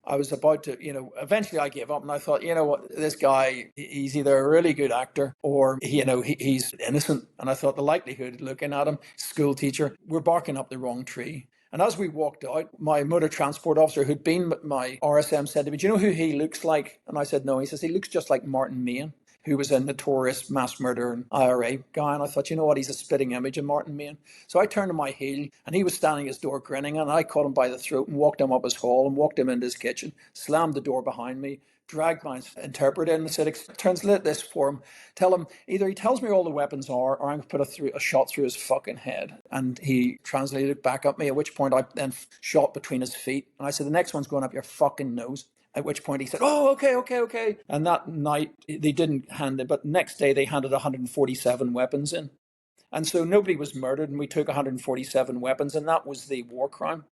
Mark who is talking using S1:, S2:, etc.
S1: I was about to, eventually I gave up and I thought, you know what, this guy, he's either a really good actor or, he's innocent. And I thought the likelihood, looking at him, school teacher, we're barking up the wrong tree. And as we walked out, my motor transport officer who'd been my RSM said to me, do you know who he looks like? And I said, no. He says, he looks just like Martin Main, who was a notorious mass murderer and IRA guy. And I thought, you know what, he's a spitting image of Martin Main. So I turned on my heel and he was standing at his door grinning, and I caught him by the throat and walked him up his hall and walked him into his kitchen, slammed the door behind me, dragged my interpreter in and said, translate this for him. Tell him either he tells me where all the weapons are or I'm going to put a shot through his fucking head. And he translated it back at me, at which point I then shot between his feet. And I said, the next one's going up your fucking nose. At which point he said, oh, okay. And that night they didn't hand it, but next day they handed 147 weapons in. And so nobody was murdered, and we took 147 weapons, and that was the war crime.